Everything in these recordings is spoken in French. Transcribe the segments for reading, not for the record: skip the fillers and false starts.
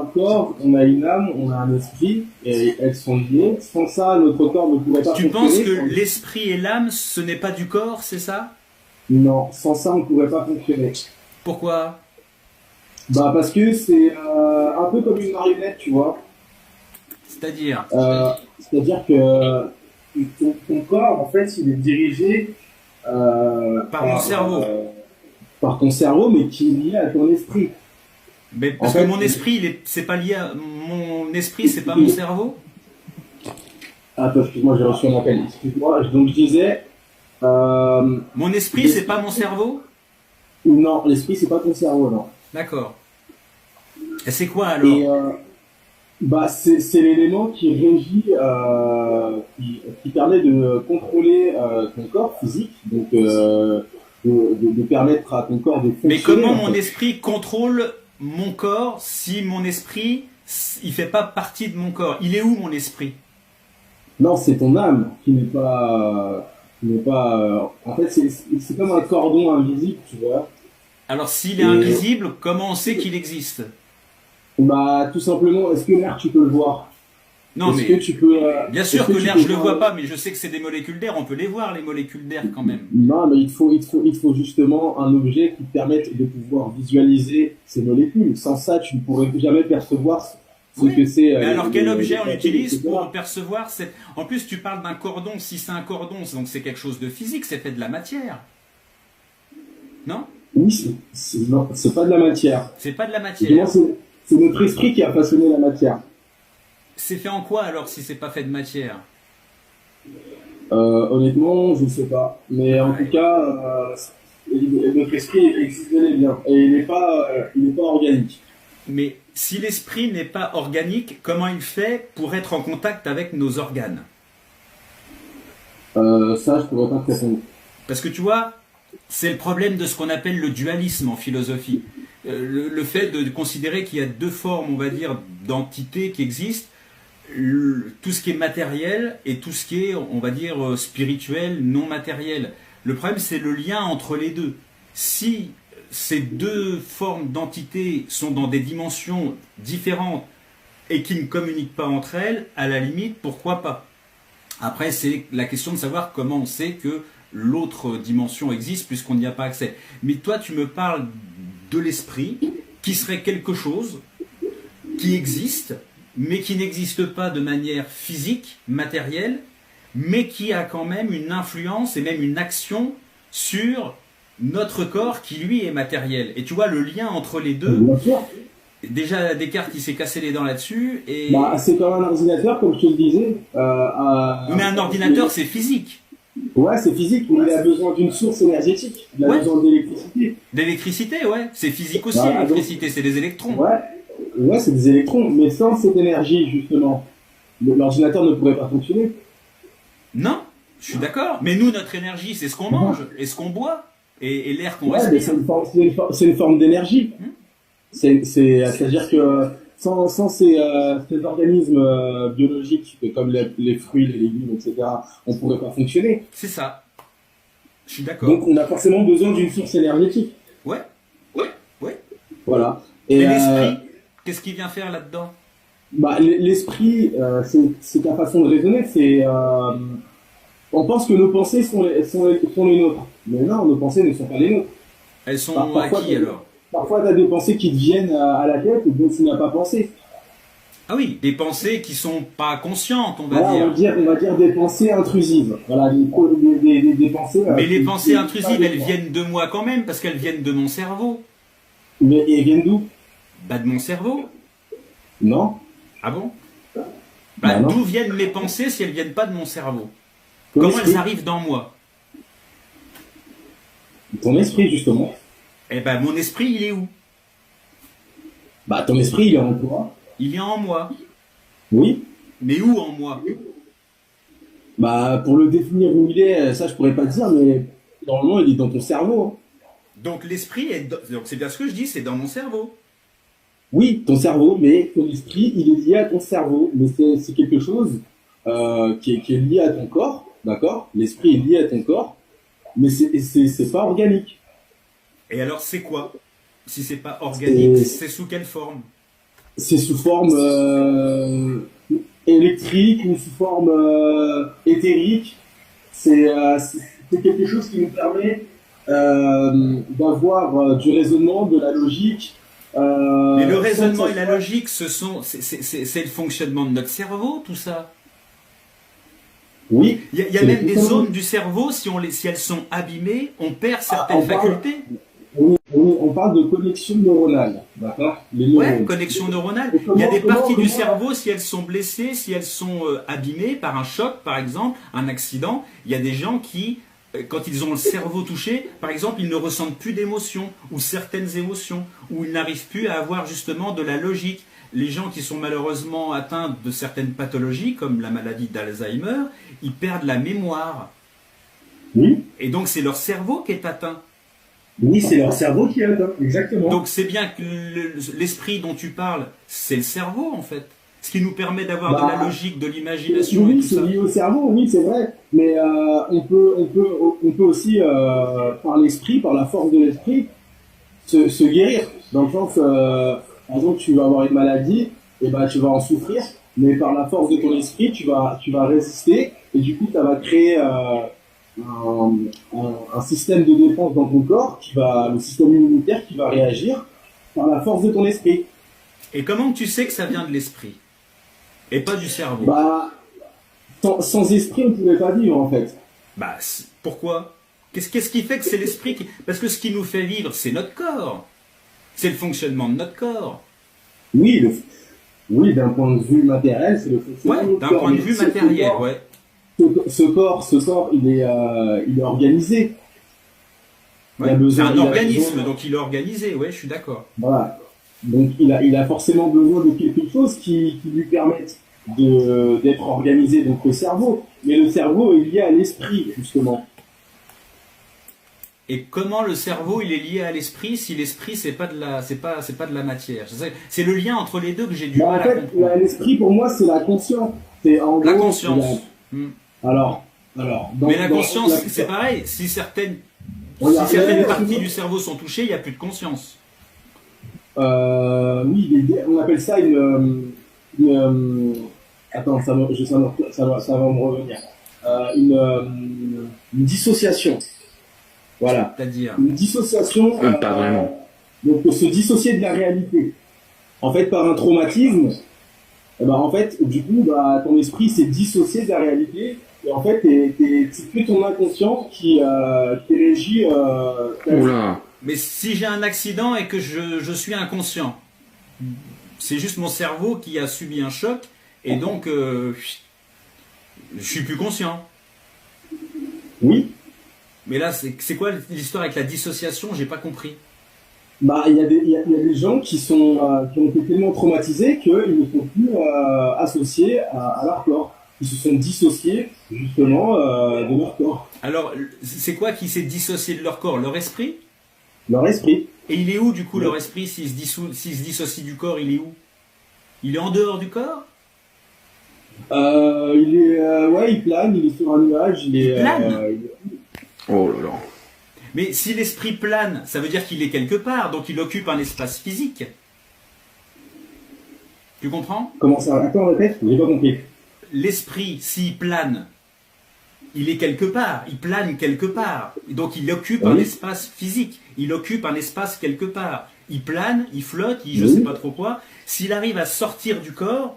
un corps, on a une âme, on a un esprit, et elles sont liées. Sans ça, notre corps ne pourrait pas Tu fonctionner. penses que l'esprit et l'âme, ce n'est pas du corps, c'est ça? Non, sans ça, on ne pourrait pas fonctionner. Pourquoi? Bah parce que c'est un peu comme une marionnette, tu vois. C'est-à-dire? C'est-à-dire que ton corps, en fait, il est dirigé Par mon cerveau. par ton cerveau, mais qui est lié à ton esprit. Mais parce En fait, que mon esprit, c'est pas lié à... Mon esprit, c'est pas mon cerveau? Attends, excuse-moi, j'ai reçu un appel. Excuse-moi, donc je disais... Mon esprit, c'est pas mon cerveau? Non, l'esprit, c'est pas ton cerveau, non. D'accord. Et c'est quoi alors? Et bah, c'est l'élément qui régit, qui permet de contrôler ton corps physique, donc de permettre à ton corps de fonctionner. Mais comment en mon fait. esprit contrôle mon corps si mon esprit, il fait pas partie de mon corps? Il est où mon esprit? Non, c'est ton âme qui n'est pas. En fait, c'est comme un cordon invisible, tu vois. Alors s'il est Et invisible, comment on sait qu'il existe? bah, tout simplement, est-ce que l'air, tu peux le voir? Non Est-ce que mais tu peux. bien Est-ce sûr que que tu l'air peux je le vois voir. pas, mais je sais que c'est des molécules d'air, on peut les voir les molécules d'air quand même. Non, mais il te faut justement un objet qui te permette de pouvoir visualiser ces molécules. Sans ça, tu ne pourrais jamais percevoir ce Oui. que c'est Mais alors quel objet on les atomes, utilise etc. pour percevoir cette... En plus tu parles d'un cordon, si c'est un cordon, donc c'est quelque chose de physique, c'est fait de la matière. Non? Oui, non, c'est pas de la matière. C'est pas de la Justement, matière. c'est notre esprit qui a façonné la matière. C'est fait en quoi alors si c'est pas fait de matière? Honnêtement, je ne sais pas. Mais en tout Ouais. cas, notre esprit existe bel et bien. Et il n'est pas organique. Mais si l'esprit n'est pas organique, comment il fait pour être en contact avec nos organes? Ça, je pourrais pas te répondre. Parce que tu vois, c'est le problème de ce qu'on appelle le dualisme en philosophie. Le fait de considérer qu'il y a deux formes, on va dire, d'entités qui existent, tout ce qui est matériel et tout ce qui est, on va dire, spirituel, non matériel. Le problème, c'est le lien entre les deux. Si ces deux formes d'entités sont dans des dimensions différentes et qui ne communiquent pas entre elles, à la limite, pourquoi pas? Après, c'est la question de savoir comment on sait que l'autre dimension existe puisqu'on n'y a pas accès. Mais toi, tu me parles de l'esprit qui serait quelque chose qui existe, mais qui n'existe pas de manière physique, matérielle, mais qui a quand même une influence et même une action sur notre corps qui lui est matériel. Et tu vois le lien entre les deux, Bien sûr. déjà Descartes il s'est cassé les dents là-dessus, et... Bah, c'est comme un ordinateur, comme je te le disais. Mais un ordinateur c'est physique. Ouais, c'est physique, mais il a besoin d'une source énergétique. Il a Ouais, besoin d'électricité. d'électricité, ouais. C'est physique aussi, Voilà, donc, l'électricité, c'est des électrons. ouais, ouais, c'est des électrons. Mais sans cette énergie, justement, l'ordinateur ne pourrait pas fonctionner. Non, je suis d'accord. Mais nous, notre énergie, c'est ce qu'on mange et ce qu'on boit et l'air qu'on Ouais, mais respire. c'est une forme d'énergie. C'est-à-dire que sans ces organismes biologiques, comme les fruits, les légumes, etc., on ne pourrait pas fonctionner. C'est ça. Je suis Donc, d'accord. on a forcément besoin d'une source énergétique. Ouais, ouais, ouais. Voilà. Et Et l'esprit, qu'est-ce qu'il vient faire là-dedans? bah, l'esprit, c'est ta façon de raisonner. On pense que nos pensées sont les nôtres. Mais non, nos pensées ne sont pas les nôtres. Elles sont à Parfois, qui alors? parfois, tu as des pensées qui te viennent à la tête et dont tu n'as pas pensé. Ah oui, des pensées qui sont pas conscientes, on va Voilà, dire. on va dire des pensées intrusives. Voilà, des pensées. Mais les pensées qui- intrusives, elles viennent de moi quand même, parce qu'elles viennent de mon cerveau. Mais elles viennent d'où? Bah de mon cerveau. Non? Ah bon? Bah Bah non. d'où viennent mes pensées si elles viennent pas de mon cerveau? Ton Comment elles esprit. arrivent dans moi? Ton esprit, justement. Eh ben mon esprit, il est où? Bah, ton esprit, il est en toi. Il est en moi. Oui. Mais où en moi? Bah, pour le définir où il est, ça, je pourrais pas te dire, mais normalement, il est dans ton cerveau, hein. Donc l'esprit est... Donc c'est bien ce que je dis, c'est dans mon cerveau. Oui, ton cerveau, mais ton esprit, il est lié à ton cerveau. Mais c'est quelque chose qui est lié à ton corps, d'accord? L'esprit est lié à ton corps, mais c'est pas organique. Et alors c'est quoi? Si c'est pas organique, c'est sous quelle forme? c'est sous forme électrique ou sous forme éthérique. C'est quelque chose qui nous permet d'avoir du raisonnement, de la logique. Mais le raisonnement Sans et la logique, c'est le fonctionnement de notre cerveau, tout ça. Oui. Il y a même des zones du cerveau, si elles sont abîmées, on perd certaines facultés. On parle de connexion neuronale, d'accord? Les Ouais, neurones. connexion neuronale. Et Il y a des parties du comment- cerveau, si elles sont blessées, si elles sont abîmées par un choc, par exemple, un accident, il y a des gens qui, quand ils ont le cerveau touché, par exemple, ils ne ressentent plus d'émotions, ou certaines émotions, ou ils n'arrivent plus à avoir justement de la logique. Les gens qui sont malheureusement atteints de certaines pathologies, comme la maladie d'Alzheimer, ils perdent la mémoire. Oui, Et donc c'est leur cerveau qui est atteint. oui, c'est leur cerveau qui est atteint, exactement. Donc c'est bien que l'esprit dont tu parles, c'est le cerveau en fait. Ce qui nous permet d'avoir de la logique, de l'imagination et Oui, tout c'est ça. lié au cerveau, oui, c'est vrai. Mais on peut aussi, par l'esprit, par la force de l'esprit, se guérir. Dans le sens, par exemple, tu vas avoir une maladie, et ben tu vas en souffrir, mais par la force de ton esprit, tu vas résister, et du coup, ça va créer un système de défense dans ton corps, le système immunitaire qui va réagir par la force de ton esprit. Et comment tu sais que ça vient de l'esprit et pas du cerveau? Bah, sans esprit, on ne pouvait pas vivre, en fait. Bah pourquoi? Qu'est-ce qui fait que c'est l'esprit qui... Parce que ce qui nous fait vivre, c'est notre corps. C'est le fonctionnement de notre corps. Oui, oui, d'un point de vue matériel, c'est le fonctionnement Ouais, de notre d'un corps. point de Mais vue matériel, ouais. ce corps, il est organisé. Il a Ouais. C'est besoin, un il a organisme, besoin- donc il est organisé, ouais, je suis d'accord. voilà. Donc, il a forcément besoin de quelque chose qui lui permette d'être organisé. Donc, le cerveau. Mais le cerveau est lié à l'esprit, justement. Et comment le cerveau il est lié à l'esprit si l'esprit c'est pas de la matière. C'est le lien entre les deux que j'ai du Bah, en mal à fait, comprendre. l'esprit, pour moi, c'est la conscience. C'est, en La gros, conscience. Hmm. alors, Mais la conscience, c'est pareil. Si certaines parties du cerveau sont touchées, il n'y a plus de conscience. Oui, on appelle ça attends, ça va me revenir. Une dissociation. Voilà. C'est-à-dire. Une dissociation. Pas vraiment. Donc, se dissocier de la réalité. En fait, par un traumatisme, eh ben, en fait, du coup, bah, ton esprit s'est dissocié de la réalité. Et en fait, c'est plus ton inconscient qui régit. Oula. Mais si j'ai un accident et que je suis inconscient, c'est juste mon cerveau qui a subi un choc et donc je suis plus conscient. Oui. Mais là, c'est quoi l'histoire avec la dissociation? J'ai pas compris. Bah, il y a des gens qui ont été tellement traumatisés qu'ils ne sont plus associés à leur corps. Ils se sont dissociés justement de leur corps, Alors, c'est quoi qui s'est dissocié de leur corps? Leur esprit? leur esprit. Et il est où du coup leur esprit s'il se dissocie du corps? Il est où? Il est en dehors du corps? Il plane, il est sur un nuage, Il plane. Oh là là. Mais si l'esprit plane, ça veut dire qu'il est quelque part, donc il occupe un espace physique. Tu comprends? Comment ça? Attends, répète, j'ai pas compris. L'esprit, s'il plane, il est quelque part, il plane quelque part. Donc il occupe un espace physique, il occupe un espace quelque part. Il plane, il flotte, je sais pas trop quoi. S'il arrive à sortir du corps,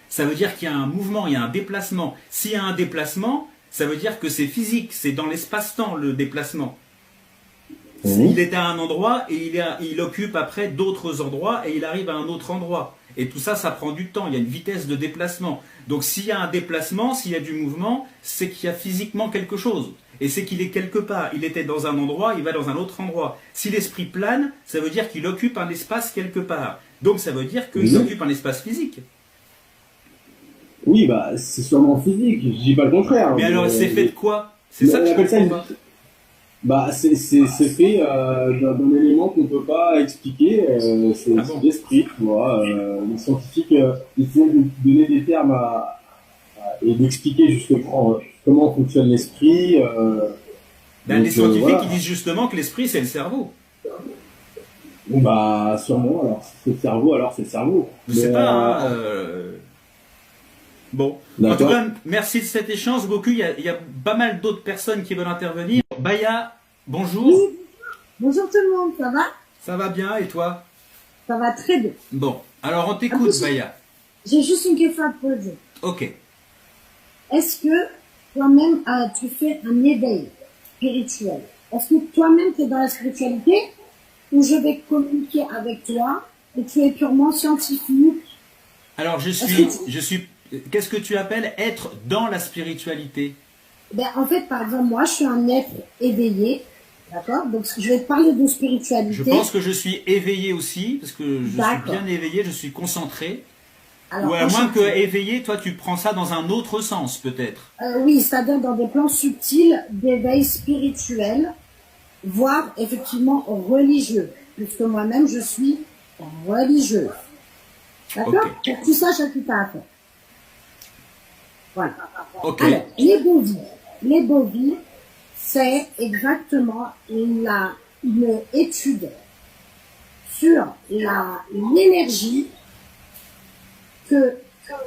ça veut dire qu'il y a un mouvement, il y a un déplacement. S'il y a un déplacement, ça veut dire que c'est physique, c'est dans l'espace-temps le déplacement. Il est à un endroit et il occupe après d'autres endroits et il arrive à un autre endroit. Et tout ça, ça prend du temps, il y a une vitesse de déplacement. Donc s'il y a un déplacement, s'il y a du mouvement, c'est qu'il y a physiquement quelque chose. Et c'est qu'il est quelque part. Il était dans un endroit, il va dans un autre endroit. Si l'esprit plane, ça veut dire qu'il occupe un espace quelque part. Donc ça veut dire qu'il occupe un espace physique. Oui, bah, c'est sûrement physique, je dis pas le contraire. Mais alors, c'est fait de quoi? C'est ça que je comprends pas. Bah, c'est fait d'un élément qu'on peut pas expliquer, c'est l'esprit, tu vois. Les scientifiques essaient de donner des termes et d'expliquer justement comment fonctionne l'esprit. Les scientifiques ils disent justement que l'esprit c'est le cerveau. Bon, bah, sûrement, alors, si c'est le cerveau, alors c'est le cerveau. Je sais Mais, pas, hein, Bon. En tout D'accord. cas, merci de cet échange, Goku. Il y a pas mal d'autres personnes qui veulent intervenir. Baya, bonjour. Oui, bonjour tout le monde, ça va? Ça va bien, et toi? Ça va très bien. Bon, alors on En t'écoute, plus, Baya. j'ai juste une question à te poser. Ok. Est-ce que toi-même, tu fais un éveil spirituel? Est-ce que toi-même, tu es dans la spiritualité ou je vais communiquer avec toi et tu es purement scientifique? Alors qu'est-ce que tu appelles être dans la spiritualité? Ben, en fait, par exemple, moi, je suis un être éveillé, d'accord? Donc, je vais te parler de spiritualité. Je pense que je suis éveillé aussi, parce que je suis D'accord. bien éveillé, je suis concentré. Alors, Ou à moins que enchanté. éveillé, toi tu prends ça dans un autre sens peut-être. Oui, c'est-à-dire dans des plans subtils d'éveil spirituel, voire effectivement religieux, puisque moi-même je suis religieuse. D'accord? Ok. Pour que tu saches à qui t'as affaire. Voilà. Ok. Alors, les bovies. Les bovies, c'est exactement une étude sur l'énergie que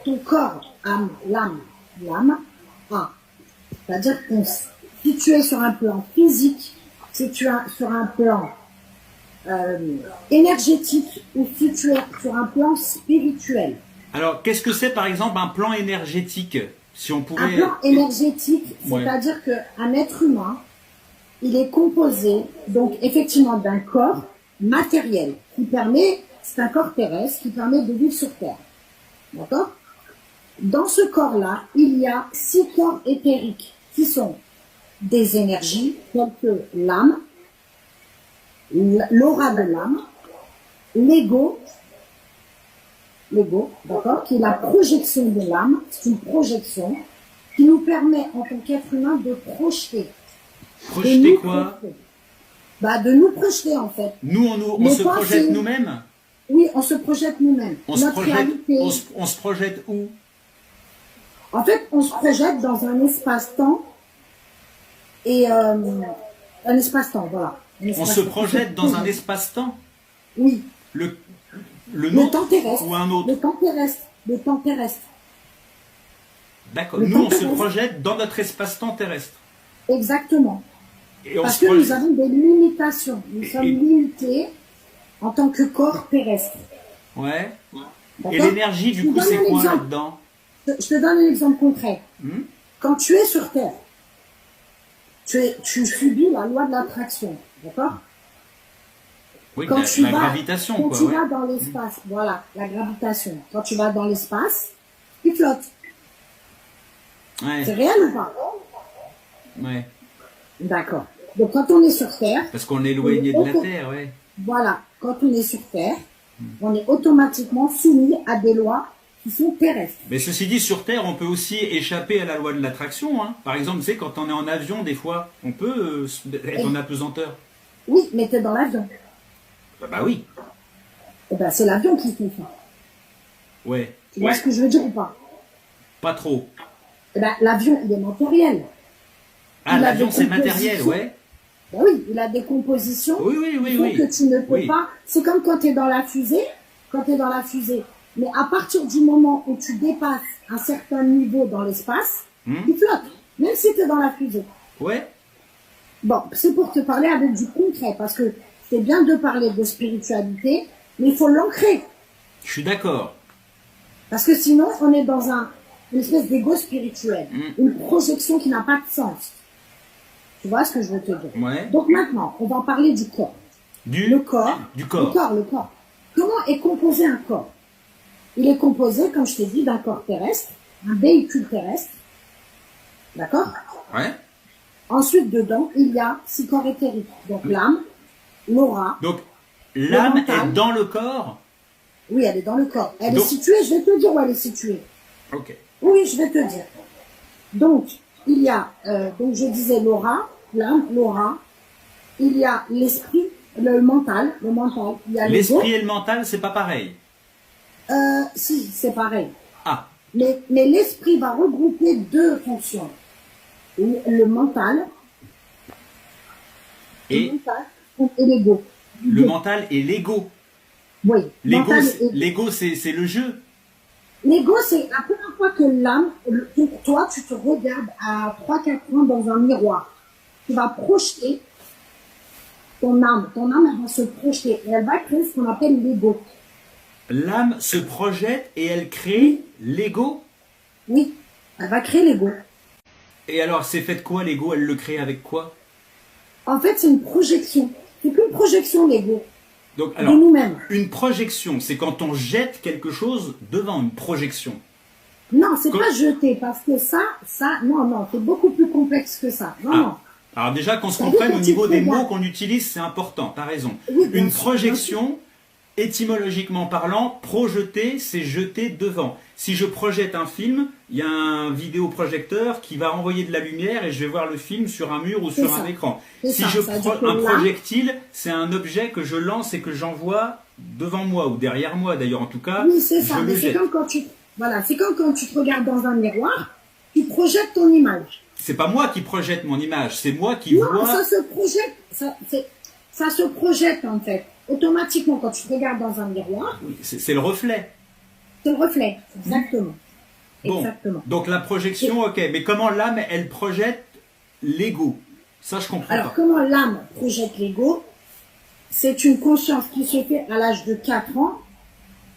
ton corps, l'âme a. C'est-à-dire que si tu es sur un plan physique, si tu es sur un plan énergétique ou si tu es sur un plan spirituel. Alors qu'est-ce que c'est par exemple un plan énergétique? Si on Un pouvait... plan énergétique, Ouais. c'est-à-dire qu'un être humain, il est composé donc effectivement d'un corps matériel qui permet, c'est un corps terrestre qui permet de vivre sur Terre. D'accord? Dans ce corps-là, il y a 6 corps éthériques qui sont des énergies telles que l'âme, l'aura de l'âme, l'ego, d'accord, qui est la projection de l'âme, c'est une projection qui nous permet en tant qu'être humain de projeter. Projeter quoi? Bah, de nous projeter en fait. Nous, on Mais se pas projette si- nous-mêmes? Oui, on se projette nous-mêmes. On se Notre projette, réalité. on se projette où? En fait, on se projette dans un espace-temps et un espace-temps, voilà. Un On espace-temps. se projette dans un espace-temps? Oui, Le le nôtre temps terrestre. ou un autre? Le temps terrestre. Le temps terrestre. D'accord. le Nous, temps on se terrestre. projette dans notre espace-temps terrestre. Exactement. Et on Parce se que nous projette... avons des limitations. Nous sommes limités en tant que corps terrestre. Ouais. D'accord? Et l'énergie, Je du te coup, donne c'est un quoi exemple. là-dedans? Je te donne un exemple concret. Hmm. Quand tu es sur Terre, tu subis la loi de l'attraction. D'accord? Oui, Quand tu la vas, gravitation, quand quoi. tu Ouais. vas dans l'espace, voilà, la gravitation. Quand tu vas dans l'espace, tu flottes. C'est Ouais. réel ou pas? Ouais. D'accord. Donc quand on est sur Terre, Parce qu'on est éloigné de la Ok. Terre, ouais. voilà, quand on est sur Terre, on est automatiquement soumis à des lois qui sont terrestres. Mais ceci dit, sur Terre, on peut aussi échapper à la loi de l'attraction. Hein. Par exemple, tu sais, quand on est en avion, des fois, on peut être en apesanteur. Oui, mais tu es dans l'avion. Bah oui. Eh ben, c'est l'avion qui fait ça. Ouais. Tu vois Ouais. ce que je veux dire ou pas? Pas trop. Eh ben, l'avion, il est matériel. Ah, Il a l'avion, des c'est matériel, compositions. ouais. Ben oui, il a des compositions Oui, oui, oui, qui font oui. que tu ne peux Oui. pas. C'est comme quand tu es dans la fusée. Quand tu es dans la fusée. Mais à partir du moment où tu dépasses un certain niveau dans l'espace, tu flottes. Même si tu es dans la fusée. Ouais. Bon, c'est pour te parler avec du concret. Parce que c'est bien de parler de spiritualité, mais il faut l'ancrer. Je suis d'accord. Parce que sinon, on est dans une espèce d'ego spirituel. Une projection qui n'a pas de sens. Tu vois ce que je veux te dire? Ouais. Donc maintenant, on va parler du corps. Le corps. Du corps. Le corps. Comment est composé un corps? Il est composé, comme je t'ai dit, d'un corps terrestre, un véhicule terrestre. D'accord? Ouais. Ensuite, dedans, il y a 6 corps éthériques. Donc l'âme, l'aura. Donc, l'âme mental. est dans le corps. Oui, elle est dans le corps. Elle Donc- est située, je vais te dire où elle est située. Ok. Oui, je vais te dire. Donc, il y a, donc je disais l'aura, l'âme, l'aura. Il y a l'esprit, le mental. Il y a l'ego. L'esprit et le mental, c'est pas pareil. Si, c'est pareil. Ah. Mais l'esprit va regrouper 2 fonctions. Le mental Et et l'ego. Le mental et l'ego. Oui. L'ego, Mental c'est- et- l'ego, c'est le jeu. L'ego, c'est la première fois que l'âme, pour toi, tu te regardes à 3-4 ans dans un miroir. Tu vas projeter ton âme. Ton âme, elle va se projeter. Et elle va créer ce qu'on appelle l'ego. L'âme se projette et elle crée l'ego. Oui. Elle va créer l'ego. Et alors, c'est fait de quoi l'ego? Elle le crée avec quoi? En fait, c'est une projection. C'est qu'une projection, l'ego. Donc, De alors, nous-mêmes. une projection, c'est quand on jette quelque chose devant une projection. Non, c'est Quand- pas jeter, parce que non, c'est beaucoup plus complexe que ça. Non, non. Alors déjà, qu'on se Ça veut dire comprenne au que tu niveau des regardes. mots qu'on utilise, c'est important, t'as raison. Oui, bien Une sûr, projection, étymologiquement parlant, projeter, c'est jeter devant. Si je projette un film, il y a un vidéoprojecteur qui va envoyer de la lumière et je vais voir le film sur un mur ou C'est sur ça. un écran. C'est Si ça, je ça veut dire que un là- projectile, c'est un objet que je lance et que j'envoie devant moi ou derrière moi d'ailleurs en tout cas. Oui, c'est ça. Je Mais le c'est jette. comme c'est comme quand tu te regardes dans un miroir, tu projettes ton image. C'est pas moi qui projette mon image, c'est moi qui Non, vois. ça se projette, ça se projette en fait. Automatiquement, quand tu te regardes dans un miroir, Oui, c'est le reflet. c'est le reflet. Exactement. Bon, Exactement. donc la projection, ok, mais comment l'âme, elle projette l'ego? Ça, je comprends Alors, pas. comment l'âme projette l'ego? C'est une conscience qui se fait à l'âge de 4 ans.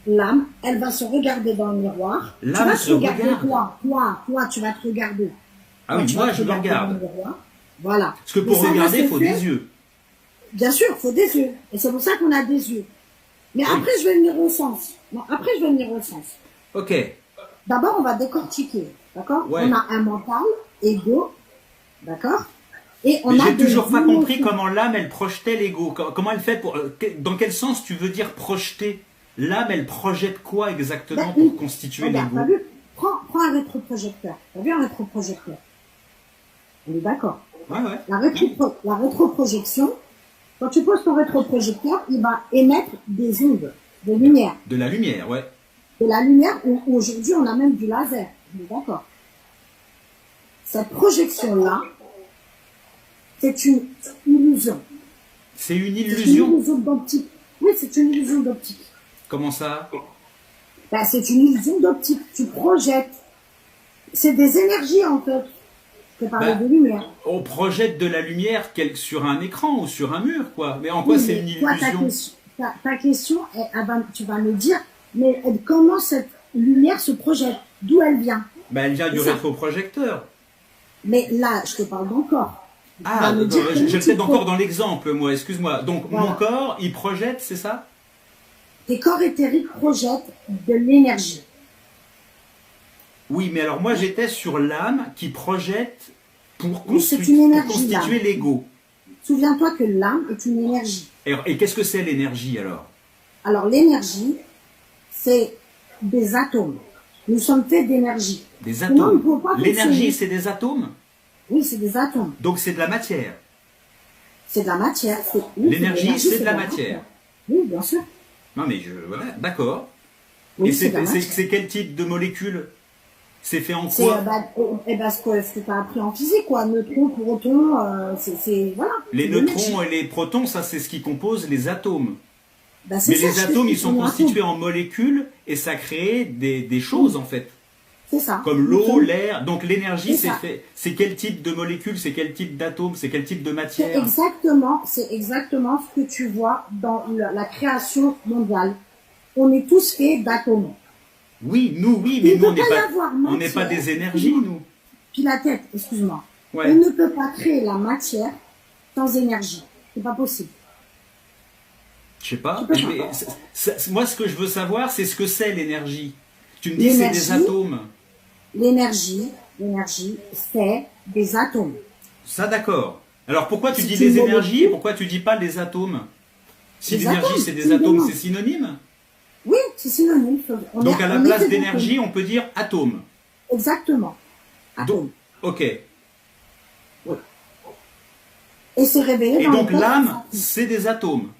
L'âme, elle va se regarder dans le miroir. Tu L'âme vas se te regarder, regarde. toi, tu vas te regarder. Ah Toi, oui, tu moi, vas te je me regarder dans regarde. le miroir. Voilà. Parce que pour Mais ça va regarder, se il faut faire- des yeux. Bien sûr, il faut des yeux. Et c'est pour ça qu'on a des yeux. Mais après, je vais venir au sens. Non, après, je vais venir au sens. Ok, D'abord, on va décortiquer. D'accord? Ouais. On a un mental, ego. D'accord? Et on mais a j'ai des toujours pas compris émotions. comment l'âme, elle projetait l'ego. Comment elle fait pour... dans quel sens tu veux dire projeter? L'âme, elle projette quoi exactement Ben, pour constituer Regarde, l'ego? t'as vu? Prends un rétroprojecteur. T'as vu un rétroprojecteur? On est d'accord. Ouais, ouais. La rétroprojection, quand tu poses ton rétroprojecteur, il va émettre des ondes de lumière. De la lumière, ouais. De la lumière, aujourd'hui, on a même du laser. On est d'accord. Cette projection-là, c'est une illusion. C'est une C'est une illusion. illusion d'optique. Oui, c'est une illusion d'optique. Comment ça? Ben, c'est une illusion d'optique. Tu projettes. C'est des énergies, en fait. Je te parlais Ben, de lumière. On projette de la lumière sur un écran ou sur un mur, quoi. Mais en quoi Oui, c'est mais une toi, illusion? ta question, tu vas me dire, mais comment cette lumière se projette? D'où elle vient? Ben, elle vient du C'est ça. rétroprojecteur. Mais là, je te parle d'encore. Tu Ah, vas me dire non, comment je le tu fais encore dans l'exemple, moi, excuse-moi. Donc, Voilà. mon corps, il projette, c'est ça? Tes corps éthériques projettent de l'énergie. Oui, mais alors moi, j'étais sur l'âme qui projette pour, Oui, c'est constru- une pour énergie, constituer l'âme. l'ego. Souviens-toi que l'âme est une énergie. Et qu'est-ce que c'est l'énergie, alors? Alors, l'énergie, c'est des atomes. Nous sommes faits d'énergie. Des Sinon, on ne peut atomes. pas L'énergie, fonctionner. c'est des atomes. Oui, c'est des atomes. Donc, c'est de la matière. C'est de la matière. Oui, L'énergie, c'est de la la matière. Oui, bien sûr. Non, mais voilà, d'accord. Oui, Et c'est de la matière. c'est quel type de molécule? C'est fait en C'est quoi? ce que tu as appris en physique, quoi. Neutrons, protons, voilà. Les C'est l'énergie. neutrons et les protons, ça, c'est ce qui compose les atomes. Ben, c'est Mais ça, les je atomes, t'explique ils sont comment un constitués atome. en molécules et ça crée des choses, en fait. C'est ça. Comme Nous l'eau, sommes- l'air. Donc l'énergie, C'est ça. c'est quel type de molécules, c'est quel type d'atomes, c'est quel type de C'est matière. exactement ce que tu vois dans la création mondiale. On est tous faits d'atomes. Oui, oui, Il mais ne nous, peut pas y avoir on n'est pas matière. des énergies, nous. Puis la tête, excuse-moi. Ouais. On ne peut pas créer la matière sans énergie. C'est pas possible. Je sais pas. Je sais pas. Mais moi, ce que je veux savoir, c'est ce que c'est l'énergie. Tu me dis que c'est des L'énergie. atomes. L'énergie, c'est des atomes. Ça, d'accord. Alors pourquoi tu C'est dis une les molécule. énergies et pourquoi tu dis pas les atomes? Si Les l'énergie, atomes, c'est des c'est atomes, évident. c'est synonyme? Oui, c'est synonyme. Donc à la place d'énergie, on peut dire atome. Exactement. Donc, Atome. ok. Et c'est révélé Et dans donc le code l'âme, quantique. c'est des atomes.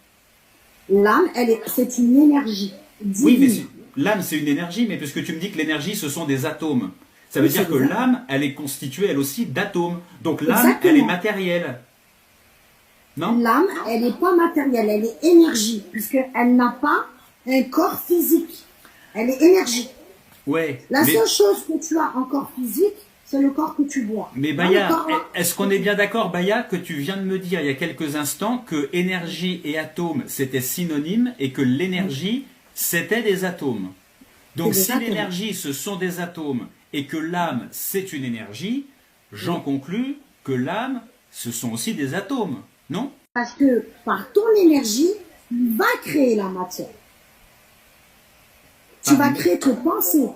L'âme, c'est une énergie. Oui, mais divine. l'âme, c'est une énergie, mais puisque tu me dis que l'énergie, ce sont des atomes, ça veut Oui, dire c'est que des atomes. l'âme, elle est constituée, elle aussi, d'atomes. Donc l'âme, Exactement. elle est matérielle. Non? L'âme, elle n'est pas matérielle, elle est énergie, puisqu'elle n'a pas un corps physique. Elle est énergie. Ouais. La mais- seule chose que tu as en corps physique, c'est le corps que tu vois. Mais Dans Baya, le corps, là, est-ce qu'on est bien d'accord, Baya, que tu viens de me dire il y a quelques instants que énergie et atome c'était synonyme et que l'énergie c'était des atomes. Donc C'est des si atomes. l'énergie ce sont des atomes et que l'âme c'est une énergie, j'en conclus que l'âme ce sont aussi des atomes, non? Parce que par ton énergie, tu vas créer la matière. Tu Ah, vas mais- créer tes pensées.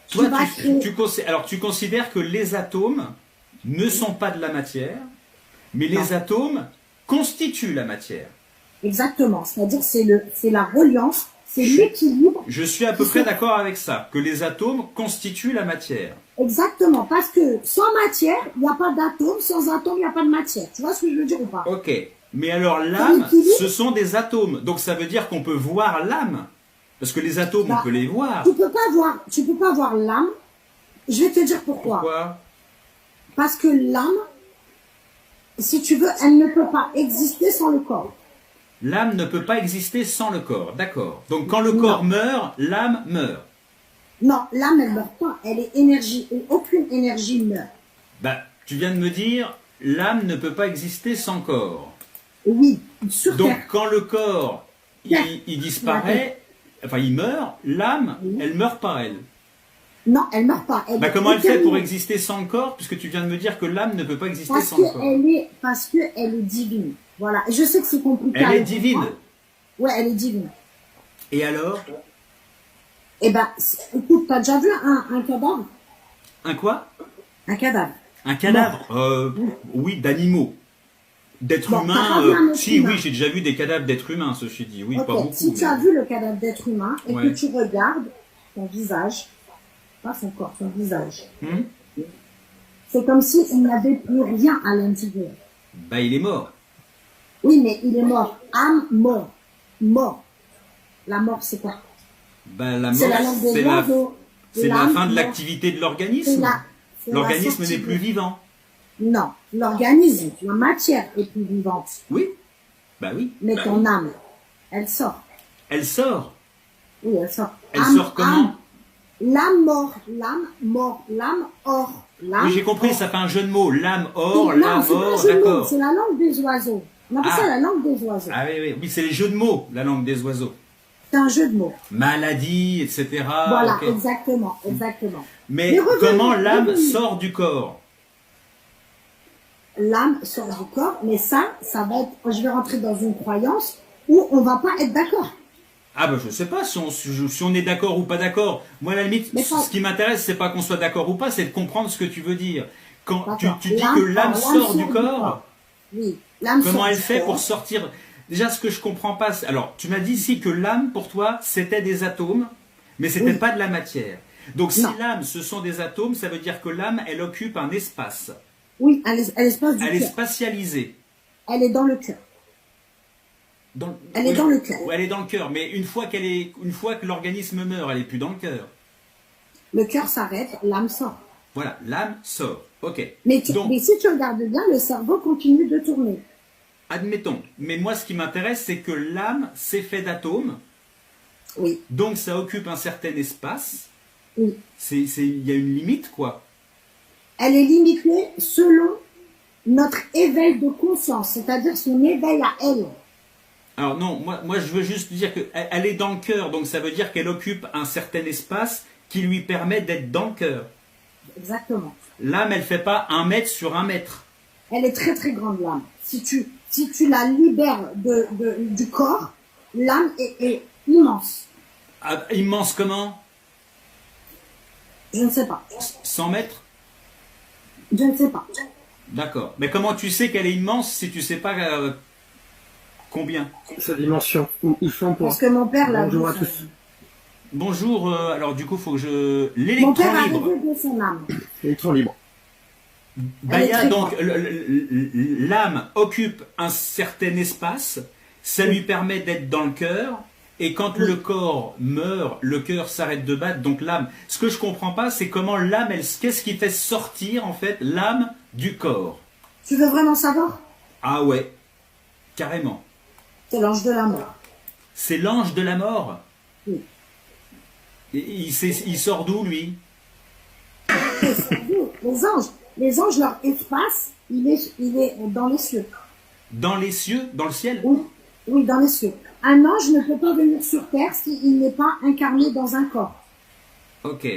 Toi, vas créer... alors tu considères que les atomes ne sont pas de la matière, mais les Non. atomes constituent la matière. Exactement. C'est-à-dire, c'est la reliance, c'est Je- l'équilibre. Je suis à peu près d'accord avec ça, que les atomes constituent la matière. Exactement. Parce que sans matière, il n'y a pas d'atome. Sans atome, il n'y a pas de matière. Tu vois ce que je veux dire ou pas? Ok, mais alors l'âme, l'équilibre. ce sont des atomes, donc ça veut dire qu'on peut voir l'âme, parce que les atomes, Bah, on peut les voir. Tu peux pas voir l'âme. Je vais te dire pourquoi. Pourquoi? Parce que l'âme, si tu veux, elle ne peut pas exister sans le corps. L'âme ne peut pas exister sans le corps, d'accord. Donc quand le Non. corps meurt, l'âme meurt. Non, l'âme, elle meurt pas. Elle est énergie. Et aucune énergie meurt. Bah, tu viens de me dire, l'âme ne peut pas exister sans corps. Oui, sur Donc Terre. quand le corps, Terre. il disparaît, enfin il meurt, l'âme, Oui. elle meurt pas elle. Non, elle meurt pas. Elle Bah, est comment elle fait pour éternelle. exister sans le corps, puisque tu viens de me dire que l'âme ne peut pas exister Parce sans le corps. parce que elle est divine. Voilà. Je sais que c'est compliqué. Elle à est comprendre. divine. Ouais, elle est divine. Et alors? Eh ben, écoute, t'as déjà vu un cadavre? Un quoi? Un cadavre. Un cadavre? Oui, d'animaux. D'êtres Bon, humains. t'as pas vu un être Si, humain. oui, j'ai déjà vu des cadavres d'êtres humains, ceci dit. Oui, Ok, pas beaucoup. si tu mais- as vu le cadavre d'être humain et Ouais. que tu regardes son visage, pas son corps, son visage, Hmm. c'est comme s'il n'avait plus rien à l'intérieur. Bah, il est mort. Oui, mais il est mort. Âme, mort. Mort. La mort, c'est quoi? Bah, la C'est mort, la langue des c'est la, oiseaux. c'est la L'âme, fin de mort. l'activité de C'est l'organisme. c'est L'organisme la sortie n'est plus de- vivant. Non, l'organisme, la matière est plus vivante. Oui. Bah oui. Mais Bah ton oui. âme, elle sort. Elle sort. Oui, elle sort. Elle sort comment? L'âme mort, l'âme mort, l'âme or. L'âme Oui, j'ai compris, or. ça fait un jeu de mots. L'âme or, Non, l'âme c'est pas un or, jeu de mots, d'accord. c'est la langue des oiseaux. On appelle Ah. ça la langue des oiseaux. Ah oui, oui, oui, c'est les jeux de mots, la langue des oiseaux. C'est un jeu de mots. Maladie, etc. Voilà, ok. exactement, exactement. Mais Mais revenons, comment l'âme revenons. sort du corps? L'âme sort du corps, mais ça va être, je vais rentrer dans une croyance où on va pas être d'accord. Ah ben je sais pas si on est d'accord ou pas d'accord. Moi à la limite, Mais pas- ce qui m'intéresse c'est pas qu'on soit d'accord ou pas, c'est de comprendre ce que tu veux dire. Quand tu D'accord. dis que l'âme sort du corps. corps, Oui, l'âme comment sort elle du fait corps. pour sortir? Déjà ce que je comprends pas, alors tu m'as dit ici que l'âme pour toi c'était des atomes, mais c'était Oui. pas de la matière. Donc si Non. l'âme ce sont des atomes, ça veut dire que l'âme elle occupe un espace. Oui, elle est pas du Elle est cœur. spatialisée. Elle est dans le cœur. Elle est dans le cœur. Elle est dans le cœur, mais une fois que l'organisme meurt, elle est plus dans le cœur. Le cœur s'arrête, l'âme sort. Voilà, l'âme sort. Ok. Mais Donc, si tu regardes bien, le cerveau continue de tourner. admettons. Mais moi, ce qui m'intéresse, c'est que l'âme, c'est fait d'atomes. Oui, Donc, ça occupe un certain espace. oui. Il y a une limite, quoi. Elle est limitée selon notre éveil de conscience, c'est-à-dire son éveil à elle. Alors non, moi je veux juste dire qu'elle est dans le cœur, donc ça veut dire qu'elle occupe un certain espace qui lui permet d'être dans le cœur. Exactement. L'âme, elle fait pas 1 mètre sur 1 mètre. Elle est très très grande, l'âme. Si tu la libères du corps, l'âme est immense. Ah, immense comment? Je ne sais pas. 100 mètres? Je ne sais pas. D'accord. Mais comment tu sais qu'elle est immense si tu sais pas combien? Sa dimension. Ils font pour. Parce que mon père l'a vu. Bonjour à ça. tous. Bonjour, alors du coup, faut que je... Mon L'électron père a libre. rêvé de son âme. Électron libre. Elle est Baya, très donc, forte. l'âme occupe un certain espace, ça lui permet d'être dans le cœur, et quand le corps meurt, le cœur s'arrête de battre, donc l'âme... Ce que je comprends pas, c'est comment l'âme, qu'est-ce qui fait sortir, en fait, l'âme du corps? Tu veux vraiment savoir? Ah ouais. Carrément. C'est l'ange de la mort. C'est l'ange de la mort. Oui. Et il sort d'où, lui? Les anges, leur espace, il est dans les cieux. Dans les cieux? Dans le ciel? Oui, oui, dans les cieux. Un ange ne peut pas venir sur terre s'il n'est pas incarné dans un corps. Ok.